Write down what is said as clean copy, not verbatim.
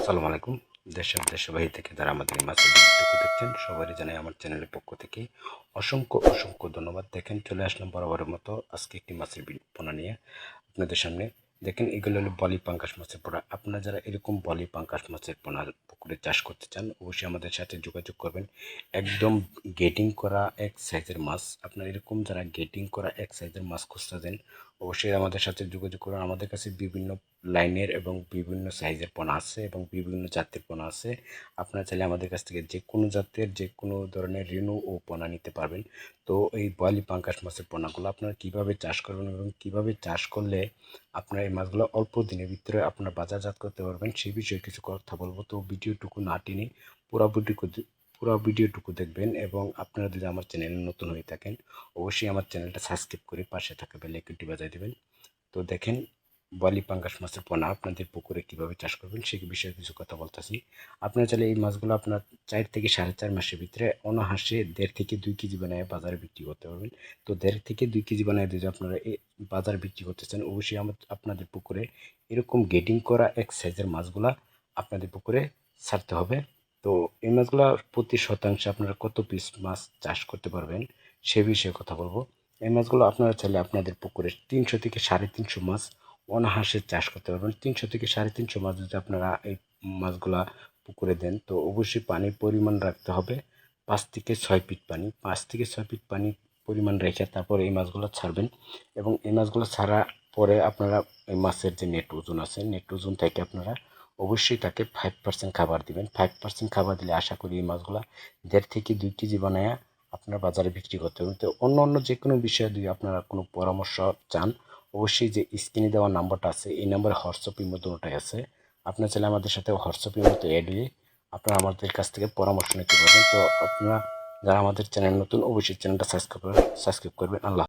আসসালামু আলাইকুম। দেশবাহির থেকে যারা আমাদের এই মাছের ভিডিওটুকু দেখছেন সবারই জানাই আমার চ্যানেলের পক্ষ থেকে অসংখ্য ধন্যবাদ। দেখেন চলে আসলাম বরাবরের মতো আজকে একটি মাছের পোনা নিয়ে আপনাদের সামনে। দেখেন এগুলো হলো বলি পাঙ্গাস মাছের পোনা। আপনারা যারা এরকম বলি পাঙ্গাস মাছের পোনা পুকুরে চাষ করতে চান অবশ্যই আমাদের সাথে যোগাযোগ করবেন। একদম গেটিং করা এক সাইজের মাছ, আপনারা এরকম যারা গেটিং করা এক সাইজের মাছ খুঁজতেছেন অবশ্যই আমাদের সাথে যোগাযোগ করুন। আমাদের কাছে বিভিন্ন লাইনের এবং বিভিন্ন সাইজের পোনা আছে এবং বিভিন্ন জাতের পোনা আছে। আপনারা চাইলে আমাদের কাছ থেকে যে কোনো জাতের যে কোনো ধরনের রেণু ও পোনা নিতে পারবেন। তো এই বয়ালি পাঙ্গাস মাছের পোনাগুলো আপনারা কীভাবে চাষ করবেন এবং কীভাবে চাষ করলে আপনারা এই মাছগুলো অল্প দিনের ভিতরে আপনারা বাজারজাত করতে পারবেন সেই বিষয়ে কিছু কথা বলবো। তো ভিডিওটুকু না টেনে পুরো ভিডিওটুকু দেখবেন এবং আপনারা যদি আমার চ্যানেলে নতুন হয়ে থাকেন অবশ্যই আমার চ্যানেলটা সাবস্ক্রাইব করে পাশে থাকা বেল আইকনটি বাজিয়ে দেবেন। তো দেখেন বয়ালি পাঙ্গাস মাছের পোনা আপনাদের পুকুরে কীভাবে চাষ করবেন সেই বিষয়ে কিছু কথা বলতেছি। আপনারা চাইলে এই মাছগুলো আপনার 4 থেকে 4.5 মাসের ভিতরে অনায়াসে 1.5 থেকে 2 কেজি বানিয়ে বাজারে বিক্রি করতে পারবেন। তো 1.5 থেকে 2 কেজি বানিয়ে যদি আপনারা এই বাজারে বিক্রি করতে চান অবশ্যই আপনাদের পুকুরে এরকম গেটিং করা এক সাইজের মাছগুলা আপনাদের পুকুরে ছাড়তে হবে। তো এই মাছগুলা প্রতি শতাংশে আপনারা কত পিস মাছ চাষ করতে পারবেন সে বিষয়ে কথা বলবো। এই মাছগুলো আপনারা চাইলে আপনাদের পুকুরে 300 থেকে 350 মাছ অনায়াসে চাষ করতে পারবেন। 300 থেকে 350 মাছ যদি আপনারা এই মাছগুলা পুকুরে দেন তো অবশ্যই পানির পরিমাণ রাখতে হবে 5 থেকে 6 ফিট পানি। 5 থেকে 6 ফিট পানি পরিমাণ রেখে তারপর এই মাছগুলো ছাড়বেন এবং এই মাছগুলো ছাড়া পরে আপনারা এই মাছের যে নেট ওজন আছে নেট ওজন থেকে আপনারা অবশ্যই তাকে 5% খাবার দিবেন। 5% খাবার দিলে আশা করি এই মাছগুলা 1.5 থেকে 2 কেজি বানায়া আপনারা বাজারে বিক্রি করতে পারবেন। তো অন্য যে কোনো বিষয়ে যদি আপনারা কোনো পরামর্শ চান অবশ্যই যে স্ক্রিনে দেওয়া নাম্বারটা আছে এই নাম্বারে হোয়াটসঅ্যাপ ইমো দুটোটাই আছে। আপনারা চাইলে আমাদের সাথে হোয়াটসঅ্যাপ ইমোতে অ্যাড হয়ে আপনারা আমাদের কাছ থেকে পরামর্শ নিতে পারবেন। তো আপনারা যারা আমাদের চ্যানেল নতুন অবশ্যই চ্যানেলটা সাবস্ক্রাইব করবেন। আল্লাহ।